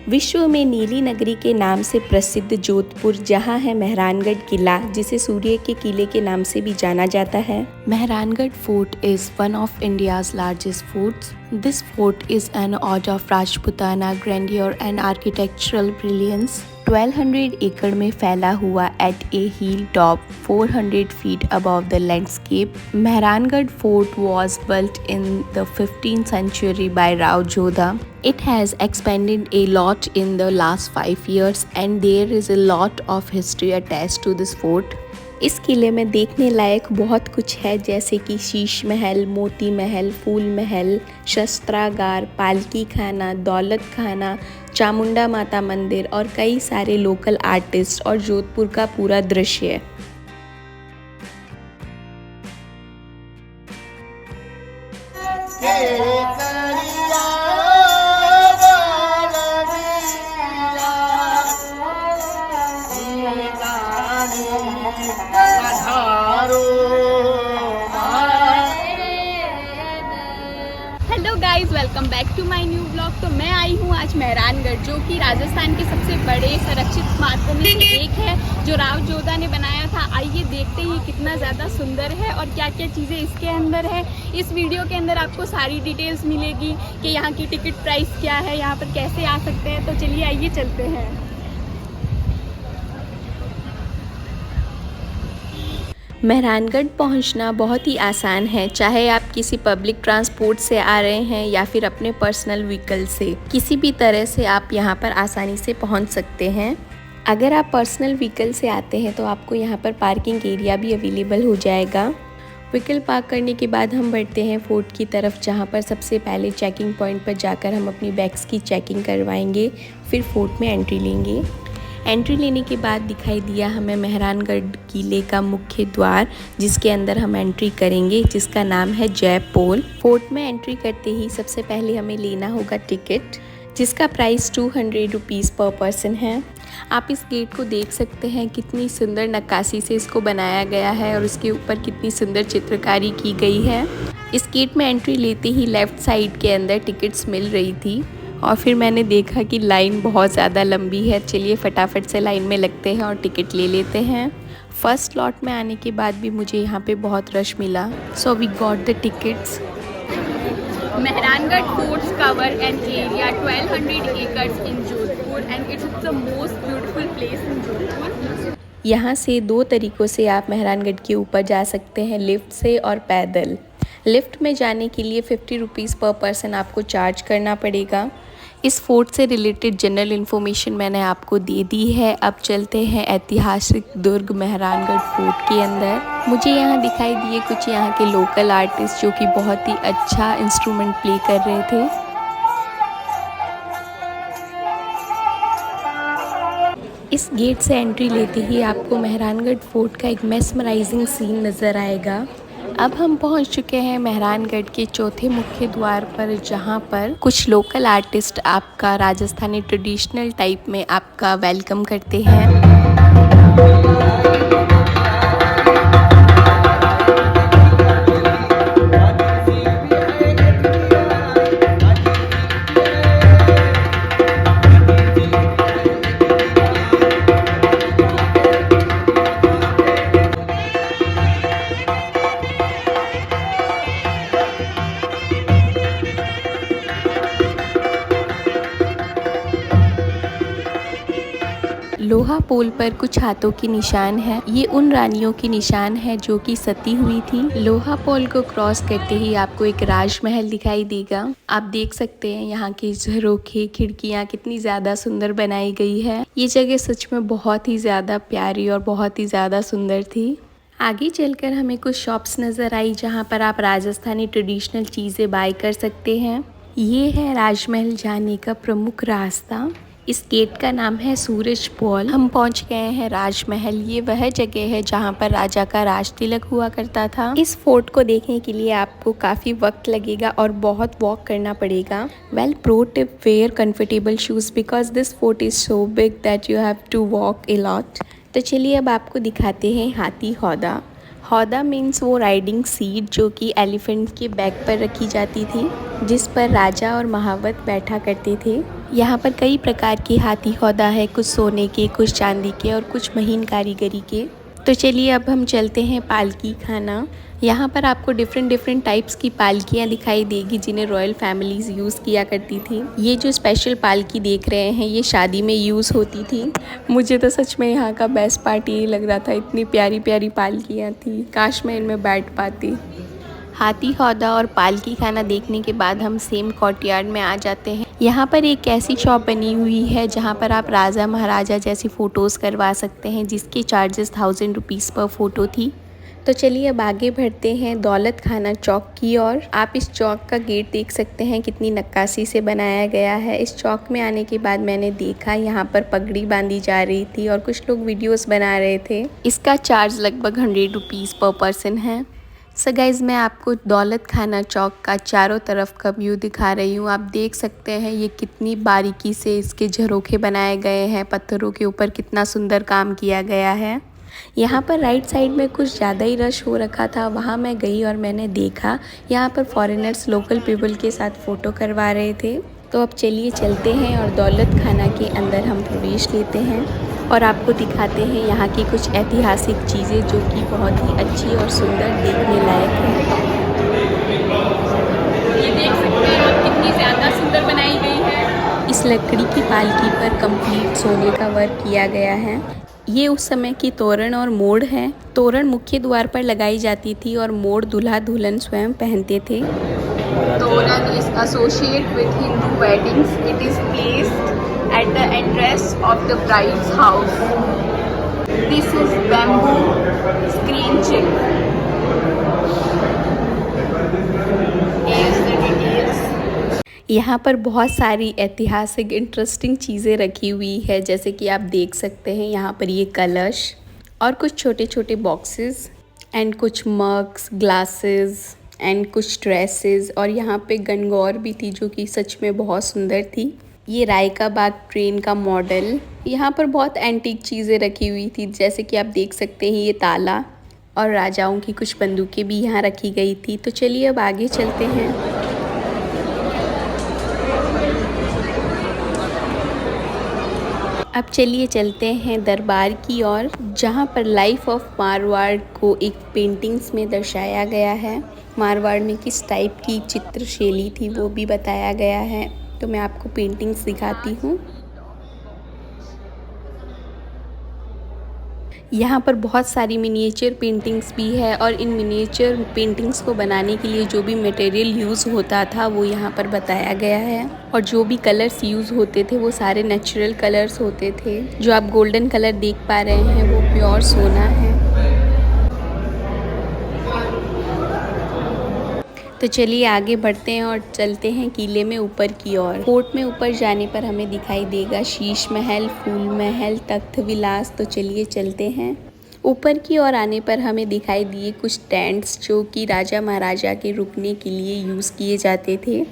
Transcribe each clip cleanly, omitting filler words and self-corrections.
विश्व में नीली नगरी के नाम से प्रसिद्ध जोधपुर, जहां है मेहरानगढ़ किला, जिसे सूर्य के किले के नाम से भी जाना जाता है। Mehrangarh fort is one of India's largest forts. This fort is an odd of Rajputana grandeur and architectural brilliance. 1200 एकड़ में फैला हुआ eight A hill top 400 feet above the landscape. Mehrangarh Fort was built in the 15th century by Rao Jodha. It has expanded a lot in the last 5 years and there is a lot of history attached to this fort. इस किले में देखने लायक बहुत कुछ है, जैसे कि शीश महल, मोती महल, फूल महल, शस्त्रागार, पालकी खाना, दौलत खाना, चामुंडा माता मंदिर और कई सारे लोकल आर्टिस्ट और जोधपुर का पूरा दृश्य। Hello guys, welcome back to my new blog. तो मैं आई हूँ आज मेहरानगढ़, जो कि राजस्थान के सबसे बड़े संरक्षित स्मारकों में से एक है, जो राव जोधा ने बनाया था। आइए देखते ही कितना ज़्यादा सुंदर है और क्या क्या चीज़ें इसके अंदर है। इस वीडियो के अंदर आपको सारी डिटेल्स मिलेगी कि यहाँ की टिकट प्राइस क्या है, यहाँ पर कैसे आ सकते हैं। तो चलिए आइए चलते हैं। मेहरानगढ़ पहुंचना बहुत ही आसान है, चाहे आप किसी पब्लिक ट्रांसपोर्ट से आ रहे हैं या फिर अपने पर्सनल व्हीकल से। किसी भी तरह से आप यहां पर आसानी से पहुंच सकते हैं। अगर आप पर्सनल व्हीकल से आते हैं तो आपको यहां पर पार्किंग एरिया भी अवेलेबल हो जाएगा। व्हीकल पार्क करने के बाद हम बढ़ते हैं फोर्ट की तरफ, जहां पर सबसे पहले चेकिंग पॉइंट पर जाकर हम अपनी बैग्स की चेकिंग करवाएंगे, फिर फोर्ट में एंट्री लेंगे। एंट्री लेने के बाद दिखाई दिया हमें मेहरानगढ़ किले का मुख्य द्वार, जिसके अंदर हम एंट्री करेंगे, जिसका नाम है जय पोल। फोर्ट में एंट्री करते ही सबसे पहले हमें लेना होगा टिकट, जिसका प्राइस 200 रुपीज़ पर पर्सन है। आप इस गेट को देख सकते हैं, कितनी सुंदर नक्काशी से इसको बनाया गया है और उसके ऊपर कितनी सुंदर चित्रकारी की गई है। इस गेट में एंट्री लेते ही लेफ़्ट साइड के अंदर टिकट्स मिल रही थी और फिर मैंने देखा कि लाइन बहुत ज़्यादा लंबी है। चलिए फटाफट से लाइन में लगते हैं और टिकट ले लेते हैं। फर्स्ट स्लॉट में आने के बाद भी मुझे यहाँ पे बहुत रश मिला, so we got the tickets. Mehrangarh forts cover an area 1200 acres in Jodhpur and it's the most beautiful place in Jodhpur. यहाँ से दो तरीक़ों से आप मेहरानगढ़ के ऊपर जा सकते हैं, लिफ्ट से और पैदल। लिफ्ट में जाने के लिए 50 रुपीज़ पर पर्सन आपको चार्ज करना पड़ेगा। इस फोर्ट से रिलेटेड जनरल इन्फॉर्मेशन मैंने आपको दे दी है। अब चलते हैं ऐतिहासिक दुर्ग मेहरानगढ़ फोर्ट के अंदर। मुझे यहाँ दिखाई दिए कुछ यहाँ के लोकल आर्टिस्ट, जो कि बहुत ही अच्छा इंस्ट्रूमेंट प्ले कर रहे थे। इस गेट से एंट्री लेते ही आपको मेहरानगढ़ फोर्ट का एक मेस्मराइजिंग सीन नज़र आएगा। अब हम पहुंच चुके हैं मेहरानगढ़ के चौथे मुख्य द्वार पर, जहां पर कुछ लोकल आर्टिस्ट आपका राजस्थानी ट्रेडिशनल टाइप में आपका वेलकम करते हैं। लोहा पोल पर कुछ हाथों के निशान है। ये उन रानियों के निशान है जो कि सती हुई थी। लोहा पोल को क्रॉस करते ही आपको एक राजमहल दिखाई देगा। आप देख सकते हैं यहाँ के झरोखे, खिड़कियाँ कितनी ज़्यादा सुंदर बनाई गई है। ये जगह सच में बहुत ही ज़्यादा प्यारी और बहुत ही ज़्यादा सुंदर थी। आगे चलकर हमें कुछ शॉप्स नज़र आई, जहाँ पर आप राजस्थानी ट्रेडिशनल चीज़ें बाय कर सकते हैं। ये है राजमहल जाने का प्रमुख रास्ता। इस गेट का नाम है सूरज पोल। हम पहुंच गए हैं राजमहल। ये वह जगह है जहां पर राजा का राज तिलक हुआ करता था। इस फोर्ट को देखने के लिए आपको काफ़ी वक्त लगेगा और बहुत वॉक करना पड़ेगा। Well, pro tip, wear comfortable shoes because this fort is so big that you have to walk a lot. तो चलिए अब आपको दिखाते हैं हाथी हौदा। हौदा मीन्स वो राइडिंग सीट जो कि एलिफेंट के बैक पर रखी जाती थी, जिस पर राजा और महावत बैठा करते थे। यहाँ पर कई प्रकार के हाथी हौदा है, कुछ सोने के, कुछ चांदी के और कुछ महीन कारीगरी के। तो चलिए अब हम चलते हैं पालकी खाना। यहाँ पर आपको डिफरेंट टाइप्स की पालकियाँ दिखाई देगी जिन्हें रॉयल फैमिलीज़ यूज़ किया करती थी। ये जो स्पेशल पालकी देख रहे हैं ये शादी में यूज़ होती थी। मुझे तो सच में यहाँ का बेस्ट पार्ट ये लग रहा था, इतनी प्यारी प्यारी पालकियाँ थी, काश मैं इनमें बैठ पाती। हाथी हौदा और पालकी खाना देखने के बाद हम सेम कोर्टयार्ड में आ जाते हैं। यहाँ पर एक ऐसी शॉप बनी हुई है जहाँ पर आप राजा महाराजा जैसी फ़ोटोज़ करवा सकते हैं, जिसके चार्जेस 1000 रुपीज़ पर फ़ोटो थी। तो चलिए अब आगे बढ़ते हैं दौलत खाना चौक की ओर। आप इस चौक का गेट देख सकते हैं कितनी नक्काशी से बनाया गया है। इस चौक में आने के बाद मैंने देखा यहाँ पर पगड़ी बांधी जा रही थी और कुछ लोग वीडियोस बना रहे थे। इसका चार्ज लगभग 100 रुपीज़ पर पर्सन है। सो गाइज़ मैं आपको दौलत खाना चौक का चारों तरफ का व्यू दिखा रही हूँ। आप देख सकते हैं ये कितनी बारीकी से इसके झरोखे बनाए गए हैं, पत्थरों के ऊपर कितना सुंदर काम किया गया है। यहाँ पर राइट साइड में कुछ ज़्यादा ही रश हो रखा था, वहाँ मैं गई और मैंने देखा यहाँ पर फॉरेनर्स लोकल पीपल के साथ फ़ोटो करवा रहे थे। तो अब चलिए चलते हैं और दौलत खाना के अंदर हम प्रवेश लेते हैं और आपको दिखाते हैं यहाँ की कुछ ऐतिहासिक चीज़ें जो कि बहुत ही अच्छी और सुंदर देखने लायक है। ये देख सकते हैं आप कितनी ज़्यादा सुंदर बनाई गई है। इस लकड़ी की पालकी पर कंप्लीट सोने का वर्क किया गया है। ये उस समय की तोरण और मोड़ है। तोरण मुख्य द्वार पर लगाई जाती थी और मोड़ दूल्हा दुल्हन स्वयं पहनते थे। तोरण is associated with Hindu weddings. It is placed at the entrance of the bride's house. This is bamboo screenching. Here's the details. यहाँ पर बहुत सारी ऐतिहासिक इंटरेस्टिंग चीज़ें रखी हुई है, जैसे कि आप देख सकते हैं यहाँ पर ये कलश और कुछ छोटे छोटे बॉक्सेस एंड कुछ मग्स, ग्लासेस एंड कुछ ड्रेसेस, और यहाँ पे गणगौर भी थी जो कि सच में बहुत सुंदर थी। ये रायका बाग ट्रेन का मॉडल। यहाँ पर बहुत एंटीक चीज़ें रखी हुई थी, जैसे कि आप देख सकते हैं ये ताला और राजाओं की कुछ बंदूकें भी यहाँ रखी गई थी। तो चलिए अब आगे चलते हैं। अब चलिए चलते हैं दरबार की ओर, जहाँ पर लाइफ ऑफ मारवाड़ को एक पेंटिंग्स में दर्शाया गया है। मारवाड़ में किस टाइप की चित्रशैली थी वो भी बताया गया है। तो मैं आपको पेंटिंग्स दिखाती हूँ। यहाँ पर बहुत सारी मिनिएचर पेंटिंग्स भी है और इन मिनिएचर पेंटिंग्स को बनाने के लिए जो भी मटेरियल यूज़ होता था वो यहाँ पर बताया गया है। और जो भी कलर्स यूज़ होते थे वो सारे नेचुरल कलर्स होते थे। जो आप गोल्डन कलर देख पा रहे हैं वो प्योर सोना है। तो चलिए आगे बढ़ते हैं और चलते हैं किले में ऊपर की ओर। फोर्ट में ऊपर जाने पर हमें दिखाई देगा शीश महल, फूल महल, तख्त विलास। तो चलिए चलते हैं। ऊपर की ओर आने पर हमें दिखाई दिए कुछ टेंट्स जो कि राजा महाराजा के रुकने के लिए यूज़ किए जाते थे।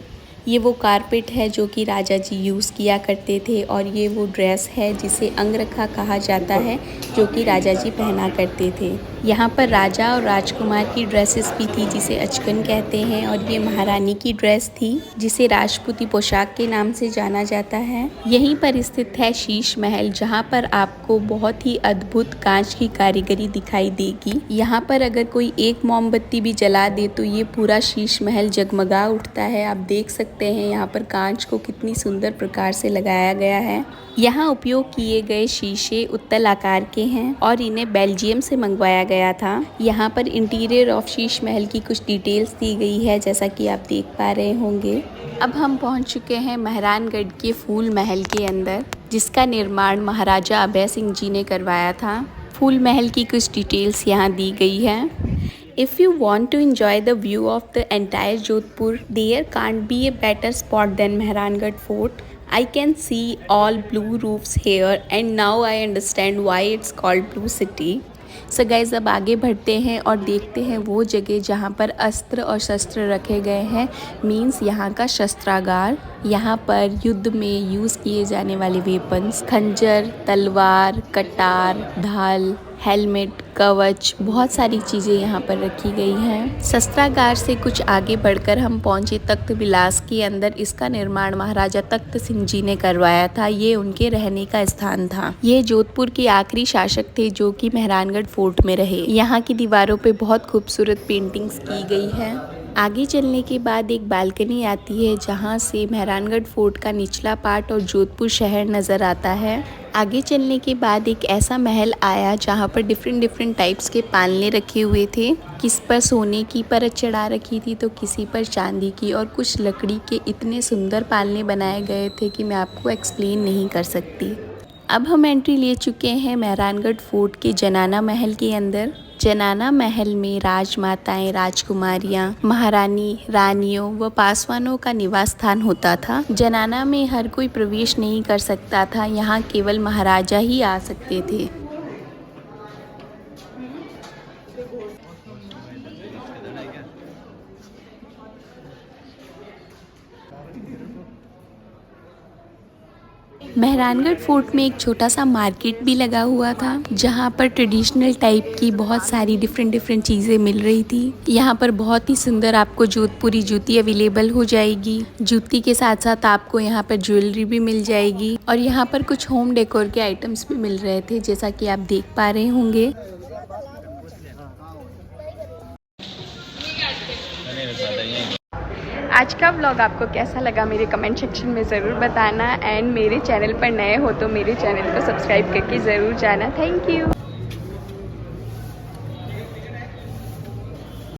ये वो कारपेट है जो कि राजा जी यूज़ किया करते थे और ये वो ड्रेस है जिसे अंगरखा कहा जाता है जो कि राजा जी पहना करते थे। यहाँ पर राजा और राजकुमार की ड्रेसेस भी थी जिसे अचकन कहते हैं, और ये महारानी की ड्रेस थी जिसे राजपूती पोशाक के नाम से जाना जाता है। यहीं पर स्थित है शीश महल, जहाँ पर आपको बहुत ही अद्भुत कांच की कारीगरी दिखाई देगी। यहाँ पर अगर कोई एक मोमबत्ती भी जला दे तो ये पूरा शीश महल जगमगा उठता है। आप देख सकते हैं यहाँ पर कांच को कितनी सुंदर प्रकार से लगाया गया है। यहाँ उपयोग किए गए शीशे उत्तल आकार के हैं और इन्हें बेल्जियम से मंगवाया गया था। यहाँ पर इंटीरियर ऑफ शीश महल की कुछ डिटेल्स दी गई है, जैसा कि आप देख पा रहे होंगे। अब हम पहुँच चुके हैं मेहरानगढ़ के फूल महल के अंदर, जिसका निर्माण महाराजा अभय सिंह जी ने करवाया था। फूल महल की कुछ डिटेल्स यहाँ दी गई है। If you want to enjoy the view of the entire Jodhpur, there can't be a better spot than Mehrangarh Fort. I can see all blue roofs here and now I understand why it's called Blue City. So guys, अब आगे बढ़ते हैं और देखते हैं वो जगह जहाँ पर अस्त्र और शस्त्र रखे गए हैं, मीन्स यहाँ का शस्त्रागार। यहाँ पर युद्ध में यूज़ किए जाने वाले वेपन्स, खंजर, तलवार, कटार, ढाल, हेलमेट, कवच, बहुत सारी चीज़ें यहाँ पर रखी गई हैं। शस्त्रागार से कुछ आगे बढ़कर हम पहुँचे तख्त विलास के अंदर। इसका निर्माण महाराजा तख्त सिंह जी ने करवाया था। ये उनके रहने का स्थान था। ये जोधपुर के आखिरी शासक थे जो कि मेहरानगढ़ फोर्ट में रहे। यहाँ की दीवारों पे बहुत खूबसूरत पेंटिंग्स की गई है। आगे चलने के बाद एक बालकनी आती है जहाँ से मेहरानगढ़ फोर्ट का निचला पार्ट और जोधपुर शहर नज़र आता है। आगे चलने के बाद एक ऐसा महल आया जहाँ पर डिफरेंट टाइप्स के पालने रखे हुए थे। किस पर सोने की परत चढ़ा रखी थी तो किसी पर चांदी की, और कुछ लकड़ी के इतने सुंदर पालने बनाए गए थे कि मैं आपको एक्सप्लेन नहीं कर सकती। अब हम एंट्री ले चुके हैं मेहरानगढ़ फोर्ट के जनाना महल के अंदर। जनाना महल में राजमाताएं, राजकुमारियां, महारानी, रानियों व पासवानों का निवास स्थान होता था। जनाना में हर कोई प्रवेश नहीं कर सकता था। यहाँ केवल महाराजा ही आ सकते थे। मेहरानगढ़ फोर्ट में एक छोटा सा मार्केट भी लगा हुआ था जहाँ पर ट्रेडिशनल टाइप की बहुत सारी डिफरेंट चीज़ें मिल रही थी। यहाँ पर बहुत ही सुंदर आपको जोधपुरी जूती अवेलेबल हो जाएगी। जूती के साथ साथ आपको यहाँ पर ज्वेलरी भी मिल जाएगी और यहाँ पर कुछ होम डेकोर के आइटम्स भी मिल रहे थे जैसा कि आप देख पा रहे होंगे। आज का व्लॉग आपको कैसा लगा मेरे कमेंट सेक्शन में ज़रूर बताना। एंड मेरे चैनल पर नए हो तो मेरे चैनल को सब्सक्राइब करके ज़रूर जाना। Thank you.